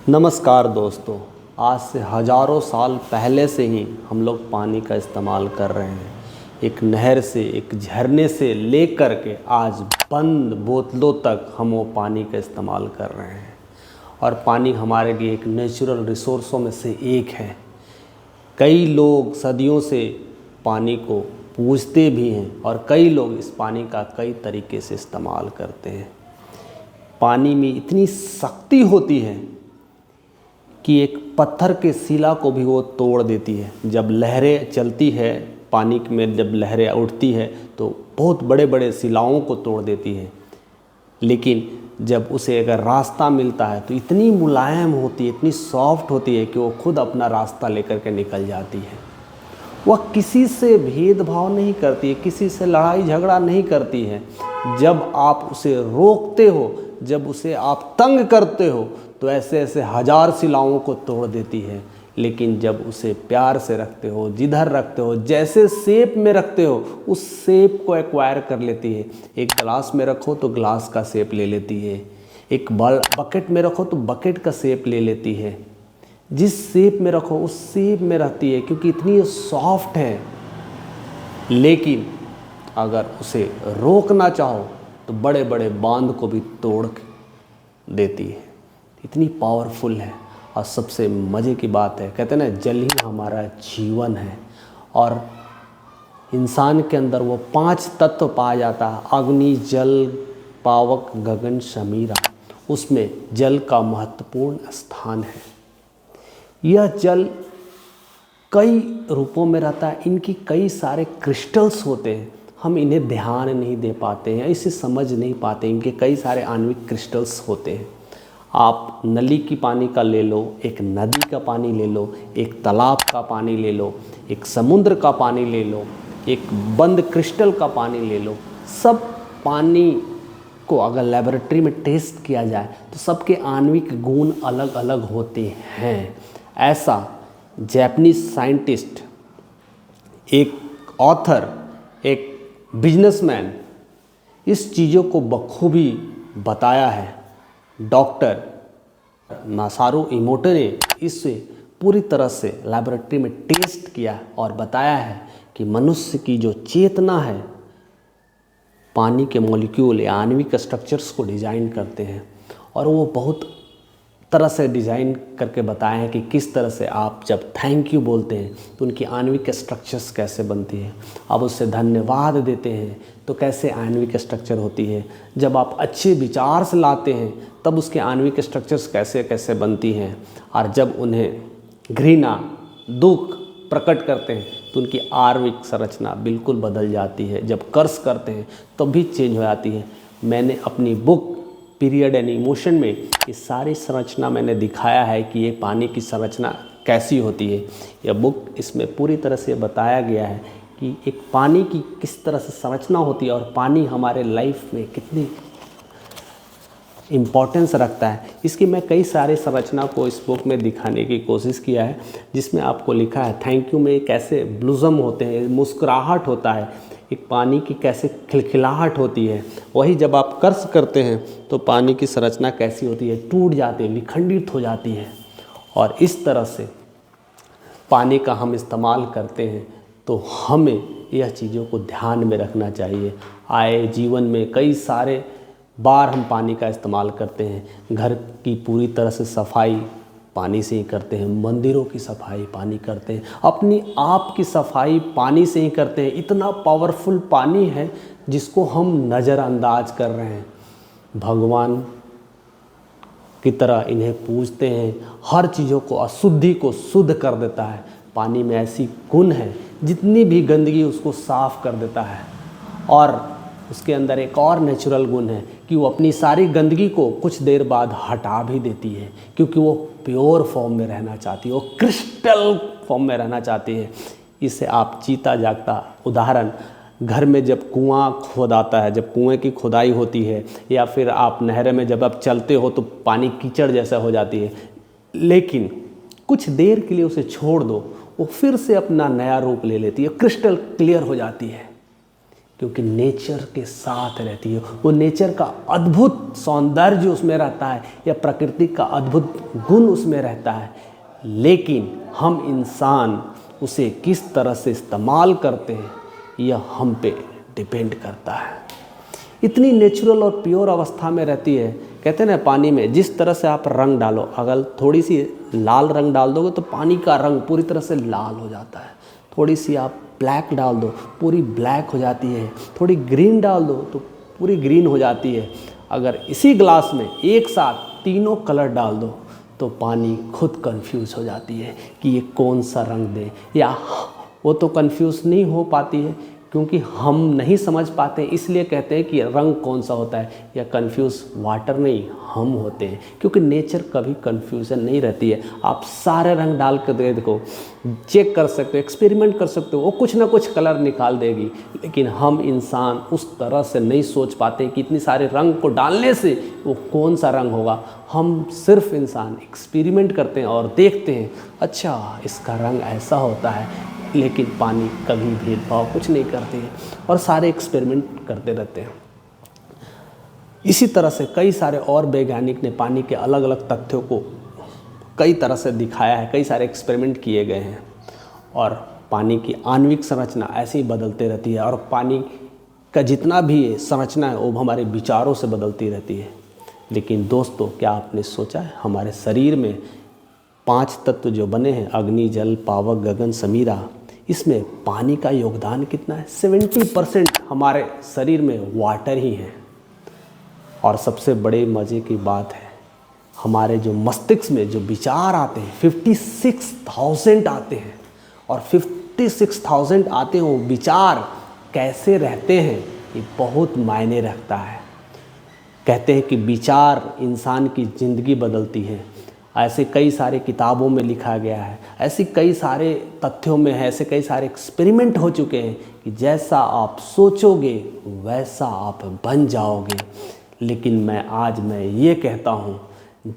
नमस्कार दोस्तों। आज से हज़ारों साल पहले से ही हम लोग पानी का इस्तेमाल कर रहे हैं। एक नहर से, एक झरने से लेकर के आज बंद बोतलों तक हम वो पानी का इस्तेमाल कर रहे हैं। और पानी हमारे लिए एक नेचुरल रिसोर्सों में से एक है। कई लोग सदियों से पानी को पूजते भी हैं और कई लोग इस पानी का कई तरीके से इस्तेमाल करते हैं। पानी में इतनी शक्ति होती है कि एक पत्थर के शिला को भी वो तोड़ देती है। जब लहरें चलती है पानी में, जब लहरें उठती है तो बहुत बड़े बड़े शिलाओं को तोड़ देती है, लेकिन जब उसे अगर रास्ता मिलता है तो इतनी मुलायम होती है, इतनी सॉफ्ट होती है कि वो खुद अपना रास्ता लेकर के निकल जाती है। वह किसी से भेदभाव नहीं करती है, किसी से लड़ाई झगड़ा नहीं करती है। जब आप उसे रोकते हो, जब उसे आप तंग करते हो तो ऐसे ऐसे हजार शिलाओं को तोड़ देती है। लेकिन जब उसे प्यार से रखते हो, जिधर रखते हो, जैसे शेप में रखते हो, उस शेप को एक्वायर कर लेती है। एक ग्लास में रखो तो ग्लास का शेप ले लेती है, एक बकेट में रखो तो बकेट का शेप ले लेती है। जिस शेप में रखो उस शेप में रहती है, क्योंकि इतनी सॉफ्ट है। लेकिन अगर उसे रोकना चाहो तो बड़े बड़े बांध को भी तोड़ देती है। इतनी पावरफुल है। और सबसे मज़े की बात है, कहते हैं ना, जल ही हमारा जीवन है। और इंसान के अंदर वो 5 तत्व पाया जाता है, अग्नि, जल, पावक, गगन, समीरा। उसमें जल का महत्वपूर्ण स्थान है। यह जल कई रूपों में रहता है। इनकी कई सारे क्रिस्टल्स होते हैं, हम इन्हें ध्यान नहीं दे पाते हैं, इसे समझ नहीं पाते। इनके कई सारे आणविक क्रिस्टल्स होते हैं। आप नली की पानी का ले लो, एक नदी का पानी ले लो, एक तालाब का पानी ले लो, एक समुद्र का पानी ले लो, एक बंद क्रिस्टल का पानी ले लो। सब पानी को अगर लेबोरेटरी में टेस्ट किया जाए तो सबके आणविक गुण अलग अलग होते हैं। ऐसा जापानीज साइंटिस्ट, एक ऑथर, एक बिजनेसमैन इस चीज़ों को बखूबी बताया है। डॉक्टर मासारू इमोटो ने इसे पूरी तरह से लैबोरेटरी में टेस्ट किया और बताया है कि मनुष्य की जो चेतना है, पानी के मॉलिक्यूल या आणविक स्ट्रक्चर्स को डिज़ाइन करते हैं। और वो बहुत तरह से डिज़ाइन करके बताए हैं कि किस तरह से आप जब थैंक यू बोलते हैं तो उनकी आणविक स्ट्रक्चर्स कैसे बनती है। आप उससे धन्यवाद देते हैं तो कैसे आणविक स्ट्रक्चर होती है। जब आप अच्छे विचार से लाते हैं तब उसके आणविक स्ट्रक्चर्स कैसे कैसे बनती हैं। और जब उन्हें घृणा, दुख प्रकट करते हैं तो उनकी आणविक संरचना बिल्कुल बदल जाती है। जब कर्स करते हैं तब भी चेंज हो जाती है। मैंने अपनी बुक पीरियड एंड इमोशन में ये सारी संरचना मैंने दिखाया है कि ये पानी की संरचना कैसी होती है। यह बुक, इसमें पूरी तरह से बताया गया है कि एक पानी की किस तरह से संरचना होती है और पानी हमारे लाइफ में कितनी इम्पोर्टेंस रखता है। इसकी मैं कई सारे संरचना को इस बुक में दिखाने की कोशिश किया है, जिसमें आपको लिखा है थैंक यू में कैसे ब्लूज़म होते हैं, मुस्कुराहट होता है, एक पानी की कैसे खिलखिलाहट होती है। वही जब आप कर्स करते हैं तो पानी की संरचना कैसी होती है, टूट जाती है, विखंडित हो जाती है। और इस तरह से पानी का हम इस्तेमाल करते हैं तो हमें यह चीज़ों को ध्यान में रखना चाहिए। आए जीवन में कई सारे बार हम पानी का इस्तेमाल करते हैं। घर की पूरी तरह से सफाई पानी से ही करते हैं, मंदिरों की सफाई पानी करते हैं, अपनी आप की सफाई पानी से ही करते हैं। इतना पावरफुल पानी है जिसको हम नज़रअंदाज कर रहे हैं। भगवान की तरह इन्हें पूजते हैं। हर चीज़ों को, अशुद्धि को शुद्ध कर देता है। पानी में ऐसी गुण है, जितनी भी गंदगी उसको साफ़ कर देता है। और उसके अंदर एक और नेचुरल गुण है कि वो अपनी सारी गंदगी को कुछ देर बाद हटा भी देती है, क्योंकि वो प्योर फॉर्म में रहना चाहती है, वो क्रिस्टल फॉर्म में रहना चाहती है। इसे आप जीता जागता उदाहरण, घर में जब कुआं खोदाता है, जब कुएं की खुदाई होती है, या फिर आप नहर में जब आप चलते हो तो पानी कीचड़ जैसा हो जाती है, लेकिन कुछ देर के लिए उसे छोड़ दो, वो फिर से अपना नया रूप ले लेती है, क्रिस्टल क्लियर हो जाती है। क्योंकि नेचर के साथ रहती है। वो नेचर का अद्भुत सौंदर्य उसमें रहता है या प्रकृति का अद्भुत गुण उसमें रहता है, लेकिन हम इंसान उसे किस तरह से इस्तेमाल करते हैं यह हम पे डिपेंड करता है। इतनी नेचुरल और प्योर अवस्था में रहती है। कहते हैं ना, पानी में जिस तरह से आप रंग डालो, अगर थोड़ी सी लाल रंग डाल दोगे तो पानी का रंग पूरी तरह से लाल हो जाता है। थोड़ी सी आप ब्लैक डाल दो, पूरी ब्लैक हो जाती है। थोड़ी ग्रीन डाल दो तो पूरी ग्रीन हो जाती है। अगर इसी ग्लास में एक साथ तीनों कलर डाल दो तो पानी खुद कंफ्यूज हो जाती है कि ये कौन सा रंग दें, या वो तो कंफ्यूज नहीं हो पाती है क्योंकि हम नहीं समझ पाते, इसलिए कहते हैं कि रंग कौन सा होता है। या कंफ्यूज वाटर नहीं, हम होते हैं, क्योंकि नेचर कभी कंफ्यूजन नहीं रहती है। आप सारे रंग डाल कर देखो, चेक कर सकते हो, एक्सपेरिमेंट कर सकते हो, वो कुछ ना कुछ कलर निकाल देगी। लेकिन हम इंसान उस तरह से नहीं सोच पाते कि इतनी सारे रंग को डालने से वो कौन सा रंग होगा। हम सिर्फ इंसान एक्सपेरिमेंट करते हैं और देखते हैं, अच्छा इसका रंग ऐसा होता है, लेकिन पानी कभी भेदभाव कुछ नहीं करती है और सारे एक्सपेरिमेंट करते रहते हैं। इसी तरह से कई सारे और वैज्ञानिक ने पानी के अलग अलग तथ्यों को कई तरह से दिखाया है, कई सारे एक्सपेरिमेंट किए गए हैं और पानी की आणविक संरचना ऐसे ही बदलते रहती है और पानी का जितना भी संरचना है वो हमारे विचारों से बदलती रहती है। लेकिन दोस्तों, क्या आपने सोचा है हमारे शरीर में 5 तत्व जो बने हैं, अग्नि, जल, पावक, गगन, समीरा, इसमें पानी का योगदान कितना है? 70% हमारे शरीर में वाटर ही है। और सबसे बड़े मज़े की बात है, हमारे जो मस्तिष्क में जो विचार आते हैं 56,000 आते हैं, और 56,000 आते हैं वो विचार कैसे रहते हैं ये बहुत मायने रखता है। कहते हैं कि विचार इंसान की ज़िंदगी बदलती है। ऐसे कई सारे किताबों में लिखा गया है, ऐसे कई सारे तथ्यों में है, ऐसे कई सारे एक्सपेरिमेंट हो चुके हैं कि जैसा आप सोचोगे वैसा आप बन जाओगे। लेकिन मैं ये कहता हूँ,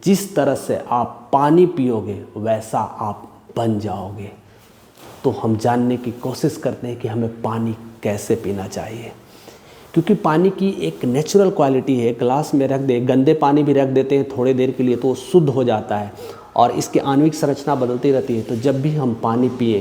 जिस तरह से आप पानी पियोगे वैसा आप बन जाओगे। तो हम जानने की कोशिश करते हैं कि हमें पानी कैसे पीना चाहिए, क्योंकि पानी की एक नेचुरल क्वालिटी है। ग्लास में रख दे, गंदे पानी भी रख देते हैं थोड़ी देर के लिए तो शुद्ध हो जाता है और इसकी आणविक संरचना बदलती रहती है। तो जब भी हम पानी पिए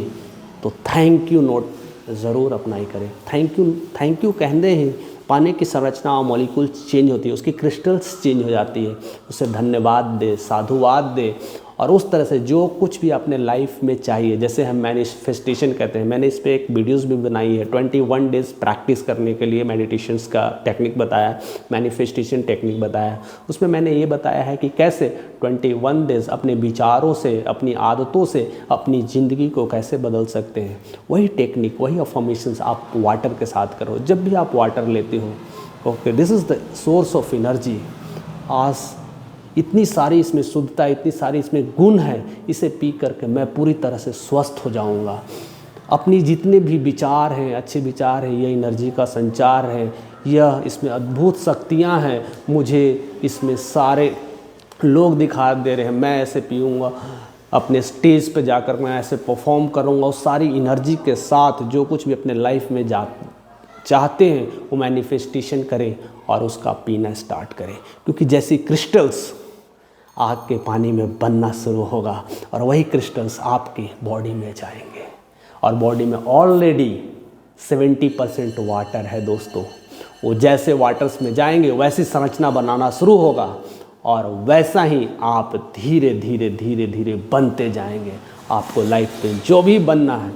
तो थैंक यू नोट ज़रूर अपना ही करें। थैंक यू कहने ही पानी की संरचना और मॉलिक्यूल चेंज होती है, उसकी क्रिस्टल्स चेंज हो जाती है। उसे धन्यवाद दे, साधुवाद दे और उस तरह से जो कुछ भी अपने लाइफ में चाहिए, जैसे हम मैनिफेस्टेशन कहते हैं। मैंने इस पर एक वीडियोस भी बनाई है, 21 डेज़ प्रैक्टिस करने के लिए मेडिटेशंस का टेक्निक बताया, मैनिफेस्टेशन टेक्निक बताया। उसमें मैंने ये बताया है कि कैसे 21 डेज़ अपने विचारों से, अपनी आदतों से अपनी ज़िंदगी को कैसे बदल सकते हैं। वही टेक्निक, वही अफर्मेशंस आप वाटर के साथ करो। जब भी आप वाटर लेते हो, okay, this is the source of energy. आज इतनी सारी इसमें शुद्धता, इतनी सारी इसमें गुण है, इसे पी करके मैं पूरी तरह से स्वस्थ हो जाऊंगा। अपनी जितने भी विचार हैं, अच्छे विचार हैं, यह एनर्जी का संचार है, यह इसमें अद्भुत शक्तियां हैं। मुझे इसमें सारे लोग दिखा दे रहे हैं, मैं ऐसे पीऊँगा, अपने स्टेज पे जाकर मैं ऐसे परफॉर्म करूँगा। उस सारी एनर्जी के साथ जो कुछ भी अपने लाइफ में चाहते हैं वो मैनिफेस्टेशन करें और उसका पीना स्टार्ट करें। क्योंकि जैसी क्रिस्टल्स आग के पानी में बनना शुरू होगा और वही क्रिस्टल्स आपकी बॉडी में जाएंगे और बॉडी में ऑलरेडी 70% वाटर है दोस्तों। वो जैसे वाटर्स में जाएंगे वैसी संरचना बनाना शुरू होगा और वैसा ही आप धीरे धीरे धीरे धीरे बनते जाएंगे। आपको लाइफ में जो भी बनना है,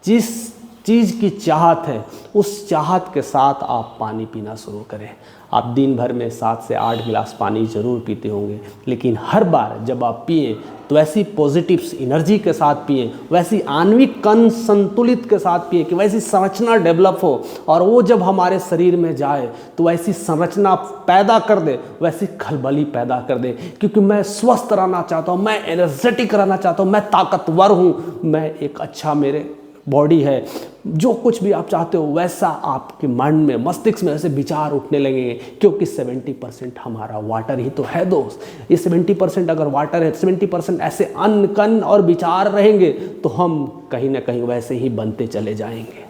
जिस चीज़ की चाहत है, उस चाहत के साथ आप पानी पीना शुरू करें। आप दिन भर में 7 से 8 गिलास पानी ज़रूर पीते होंगे, लेकिन हर बार जब आप पिएं तो ऐसी पॉजिटिव एनर्जी के साथ पिएं, वैसी आणविक कण संतुलित के साथ पिएं कि वैसी संरचना डेवलप हो और वो जब हमारे शरीर में जाए तो वैसी संरचना पैदा कर दे, वैसी खलबली पैदा कर दे। क्योंकि मैं स्वस्थ रहना चाहता हूँ, मैं एनर्जेटिक रहना चाहता हूँ, मैं ताकतवर हूँ, मैं एक अच्छा मेरे बॉडी है। जो कुछ भी आप चाहते हो वैसा आपके मन में, मस्तिष्क में ऐसे विचार उठने लगेंगे, क्योंकि 70% हमारा वाटर ही तो है दोस्त। ये 70% अगर वाटर है, 70% ऐसे अन्न, कण और विचार रहेंगे तो हम कहीं ना कहीं वैसे ही बनते चले जाएंगे।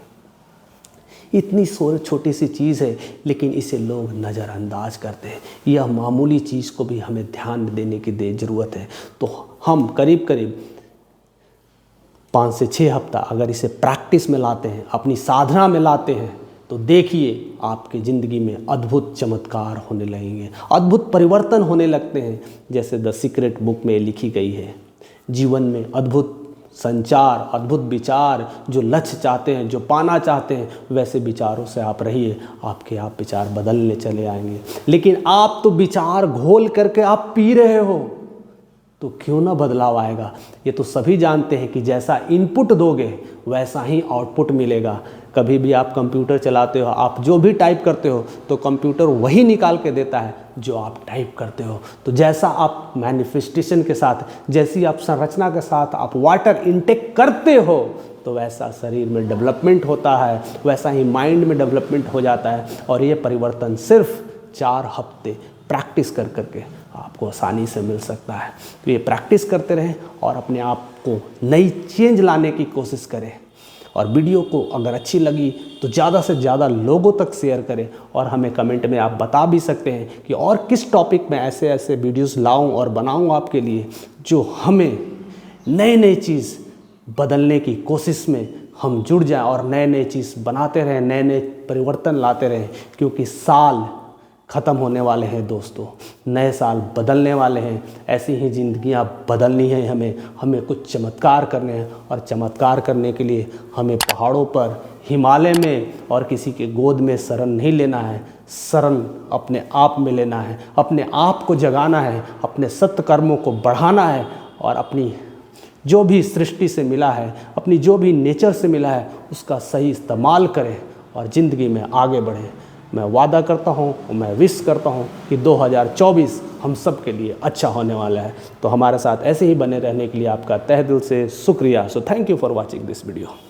इतनी छोटी सी चीज़ है, लेकिन इसे लोग नज़रअंदाज करते हैं। यह मामूली चीज़ को भी हमें ध्यान देने की ज़रूरत है। तो हम करीब करीब 5 से 6 हफ्ता अगर इसे प्रैक्टिस में लाते हैं, अपनी साधना में लाते हैं, तो देखिए आपकी ज़िंदगी में अद्भुत चमत्कार होने लगेंगे, अद्भुत परिवर्तन होने लगते हैं। जैसे द सीक्रेट बुक में लिखी गई है, जीवन में अद्भुत संचार, अद्भुत विचार, जो लक्ष्य चाहते हैं, जो पाना चाहते हैं, वैसे विचारों से आप रहिए, आपके आप विचार बदलने चले आएंगे। लेकिन आप तो विचार घोल करके आप पी रहे हो, तो क्यों ना बदलाव आएगा। ये तो सभी जानते हैं कि जैसा इनपुट दोगे वैसा ही आउटपुट मिलेगा। कभी भी आप कंप्यूटर चलाते हो, आप जो भी टाइप करते हो तो कंप्यूटर वही निकाल के देता है जो आप टाइप करते हो। तो जैसा आप मैनिफेस्टेशन के साथ, जैसी आप संरचना के साथ आप वाटर इनटेक करते हो, तो वैसा शरीर में डेवलपमेंट होता है, वैसा ही माइंड में डेवलपमेंट हो जाता है। और ये परिवर्तन सिर्फ 4 हफ्ते प्रैक्टिस कर करके आपको आसानी से मिल सकता है। तो ये प्रैक्टिस करते रहें और अपने आप को नई चेंज लाने की कोशिश करें। और वीडियो को अगर अच्छी लगी तो ज़्यादा से ज़्यादा लोगों तक शेयर करें। और हमें कमेंट में आप बता भी सकते हैं कि और किस टॉपिक में ऐसे ऐसे वीडियोस लाऊं और बनाऊं आपके लिए, जो हमें नए चीज़ बदलने की कोशिश में हम जुड़ जाएं और नए चीज़ बनाते रहें, नए परिवर्तन लाते रहें। क्योंकि साल ख़त्म होने वाले हैं दोस्तों, नए साल बदलने वाले हैं। ऐसी ही ज़िंदगियाँ बदलनी है हमें कुछ चमत्कार करने हैं। और चमत्कार करने के लिए हमें पहाड़ों पर, हिमालय में और किसी के गोद में शरण नहीं लेना है। शरण अपने आप में लेना है, अपने आप को जगाना है, अपने सत्य कर्मों को बढ़ाना है और अपनी जो भी सृष्टि से मिला है, अपनी जो भी नेचर से मिला है, उसका सही इस्तेमाल करें और ज़िंदगी में आगे बढ़ें। मैं वादा करता हूँ और मैं विश करता हूँ कि 2024 हम सब के लिए अच्छा होने वाला है। तो हमारे साथ ऐसे ही बने रहने के लिए आपका तहे दिल से शुक्रिया। So thank you for watching this video.